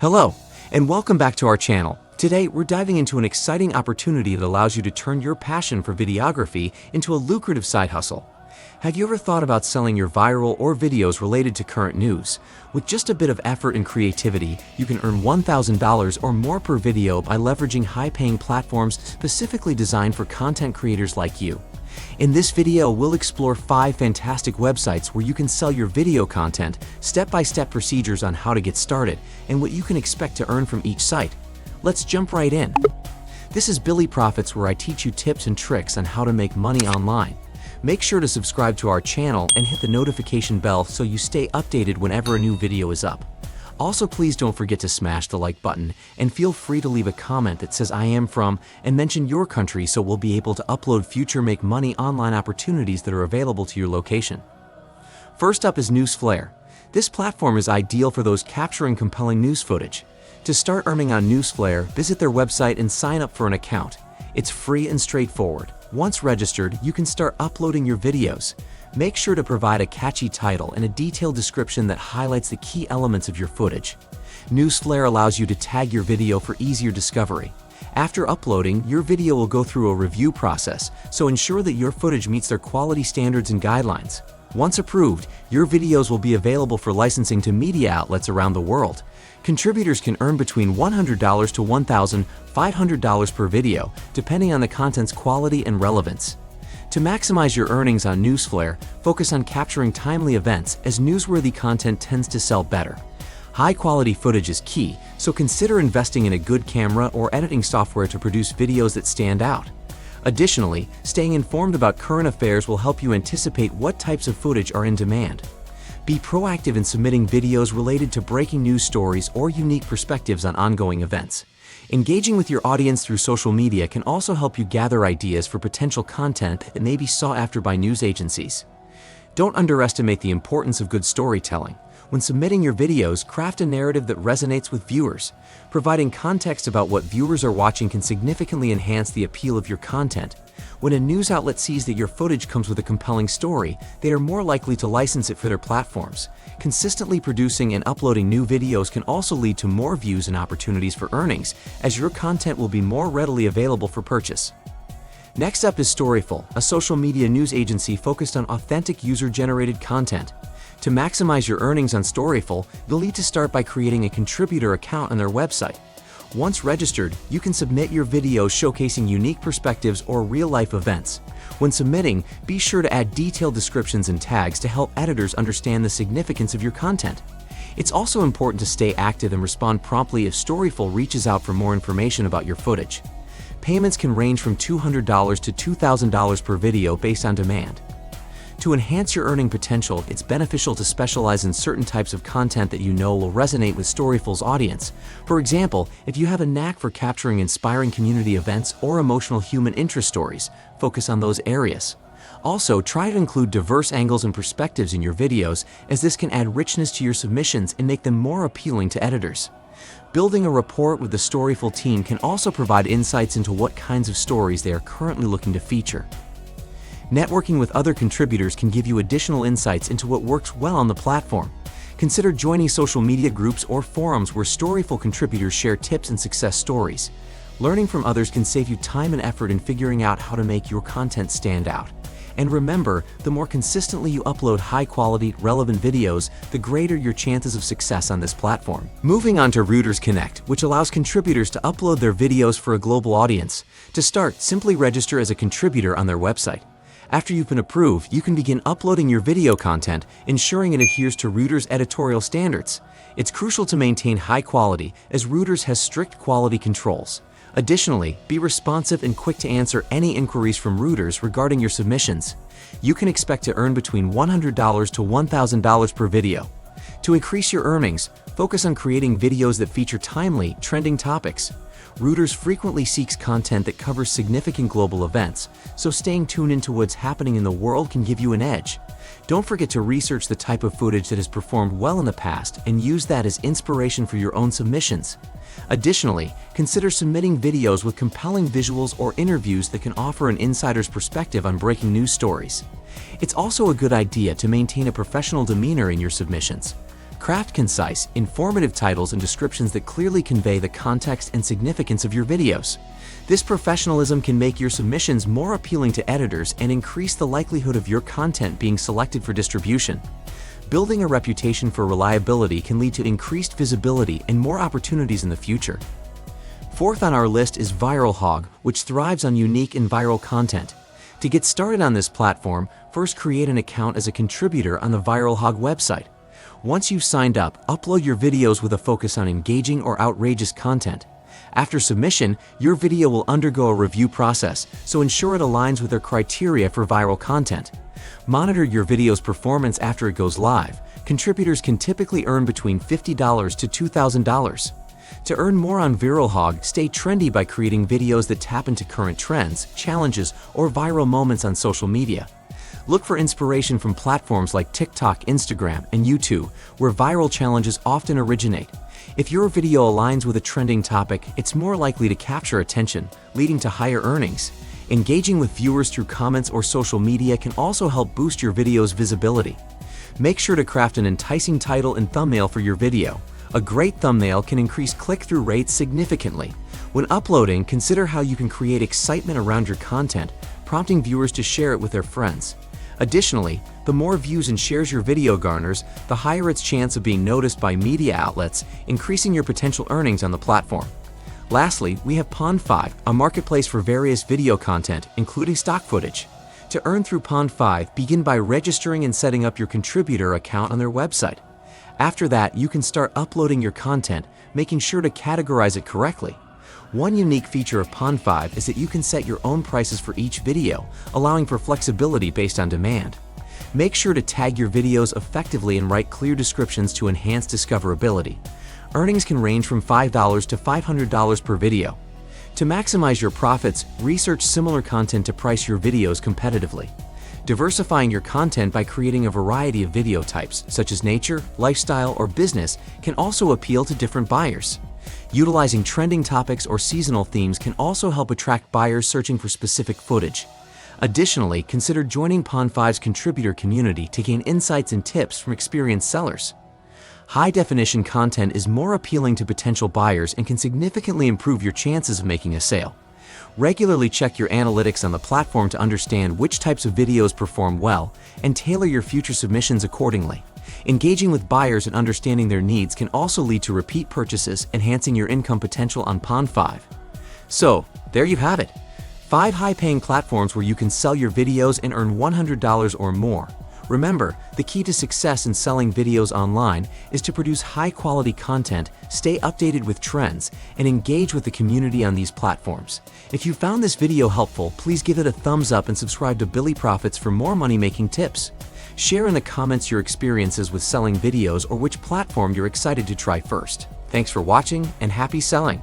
Hello, and welcome back to our channel. Today, we're diving into an exciting opportunity that allows you to turn your passion for videography into a lucrative side hustle. Have you ever thought about selling your viral or videos related to current news? With just a bit of effort and creativity, you can earn $1,000 or more per video by leveraging high-paying platforms specifically designed for content creators like you. In this video, we'll explore 5 fantastic websites where you can sell your video content, step-by-step procedures on how to get started, and what you can expect to earn from each site. Let's jump right in. This is Billy Profits, where I teach you tips and tricks on how to make money online. Make sure to subscribe to our channel and hit the notification bell so you stay updated whenever a new video is up. Also, please don't forget to smash the like button and feel free to leave a comment that says I am from and mention your country so we'll be able to upload future make money online opportunities that are available to your location. First up is Newsflare. This platform is ideal for those capturing compelling news footage. To start earning on Newsflare, visit their website and sign up for an account. It's free and straightforward. Once registered, you can start uploading your videos. Make sure to provide a catchy title and a detailed description that highlights the key elements of your footage. Newsflare allows you to tag your video for easier discovery. After uploading, your video will go through a review process, so ensure that your footage meets their quality standards and guidelines. Once approved, your videos will be available for licensing to media outlets around the world. Contributors can earn between $100 to $1,500 per video, depending on the content's quality and relevance. To maximize your earnings on Newsflare, focus on capturing timely events, as newsworthy content tends to sell better. High-quality footage is key, so consider investing in a good camera or editing software to produce videos that stand out. Additionally, staying informed about current affairs will help you anticipate what types of footage are in demand. Be proactive in submitting videos related to breaking news stories or unique perspectives on ongoing events. Engaging with your audience through social media can also help you gather ideas for potential content that may be sought after by news agencies. Don't underestimate the importance of good storytelling. When submitting your videos, craft a narrative that resonates with viewers. Providing context about what viewers are watching can significantly enhance the appeal of your content. When a news outlet sees that your footage comes with a compelling story, they are more likely to license it for their platforms. Consistently producing and uploading new videos can also lead to more views and opportunities for earnings, as your content will be more readily available for purchase. Next up is Storyful, a social media news agency focused on authentic user-generated content. To maximize your earnings on Storyful, you'll need to start by creating a contributor account on their website. Once registered, you can submit your videos showcasing unique perspectives or real-life events. When submitting, be sure to add detailed descriptions and tags to help editors understand the significance of your content. It's also important to stay active and respond promptly if Storyful reaches out for more information about your footage. Payments can range from $200 to $2,000 per video based on demand. To enhance your earning potential, it's beneficial to specialize in certain types of content that you know will resonate with Storyful's audience. For example, if you have a knack for capturing inspiring community events or emotional human interest stories, focus on those areas. Also, try to include diverse angles and perspectives in your videos, as this can add richness to your submissions and make them more appealing to editors. Building a rapport with the Storyful team can also provide insights into what kinds of stories they are currently looking to feature. Networking with other contributors can give you additional insights into what works well on the platform. Consider joining social media groups or forums where Storyful contributors share tips and success stories. Learning from others can save you time and effort in figuring out how to make your content stand out. And remember, the more consistently you upload high-quality, relevant videos, the greater your chances of success on this platform. Moving on to Reuters Connect, which allows contributors to upload their videos for a global audience. To start, simply register as a contributor on their website. After you've been approved, you can begin uploading your video content, ensuring it adheres to Reuters' editorial standards. It's crucial to maintain high quality, as Reuters has strict quality controls. Additionally, be responsive and quick to answer any inquiries from Reuters regarding your submissions. You can expect to earn between $100 to $1,000 per video. To increase your earnings, focus on creating videos that feature timely, trending topics. Reuters frequently seeks content that covers significant global events, so staying tuned into what's happening in the world can give you an edge. Don't forget to research the type of footage that has performed well in the past and use that as inspiration for your own submissions. Additionally, consider submitting videos with compelling visuals or interviews that can offer an insider's perspective on breaking news stories. It's also a good idea to maintain a professional demeanor in your submissions. Craft concise, informative titles and descriptions that clearly convey the context and significance of your videos. This professionalism can make your submissions more appealing to editors and increase the likelihood of your content being selected for distribution. Building a reputation for reliability can lead to increased visibility and more opportunities in the future. Fourth on our list is Viralhog, which thrives on unique and viral content. To get started on this platform, first create an account as a contributor on the Viralhog website. Once you've signed up, upload your videos with a focus on engaging or outrageous content. After submission, your video will undergo a review process, so ensure it aligns with their criteria for viral content. Monitor your video's performance after it goes live. Contributors can typically earn between $50 to $2,000. To earn more on Viralhog, stay trendy by creating videos that tap into current trends, challenges, or viral moments on social media. Look for inspiration from platforms like TikTok, Instagram, and YouTube, where viral challenges often originate. If your video aligns with a trending topic, it's more likely to capture attention, leading to higher earnings. Engaging with viewers through comments or social media can also help boost your video's visibility. Make sure to craft an enticing title and thumbnail for your video. A great thumbnail can increase click-through rates significantly. When uploading, consider how you can create excitement around your content, prompting viewers to share it with their friends. Additionally, the more views and shares your video garners, the higher its chance of being noticed by media outlets, increasing your potential earnings on the platform. Lastly, we have Pond5, a marketplace for various video content, including stock footage. To earn through Pond5, begin by registering and setting up your contributor account on their website. After that, you can start uploading your content, making sure to categorize it correctly. One unique feature of Pond5 is that you can set your own prices for each video, allowing for flexibility based on demand. Make sure to tag your videos effectively and write clear descriptions to enhance discoverability. Earnings can range from $5 to $500 per video. To maximize your profits, research similar content to price your videos competitively. Diversifying your content by creating a variety of video types, such as nature, lifestyle, or business, can also appeal to different buyers. Utilizing trending topics or seasonal themes can also help attract buyers searching for specific footage. Additionally, consider joining Pond5's contributor community to gain insights and tips from experienced sellers. High-definition content is more appealing to potential buyers and can significantly improve your chances of making a sale. Regularly check your analytics on the platform to understand which types of videos perform well and tailor your future submissions accordingly. Engaging with buyers and understanding their needs can also lead to repeat purchases, enhancing your income potential on Pond5. So, there you have it. 5 high-paying platforms where you can sell your videos and earn $100 or more. Remember, the key to success in selling videos online is to produce high-quality content, stay updated with trends, and engage with the community on these platforms. If you found this video helpful, please give it a thumbs up and subscribe to Billy Profits for more money-making tips. Share in the comments your experiences with selling videos or which platform you're excited to try first. Thanks for watching and happy selling!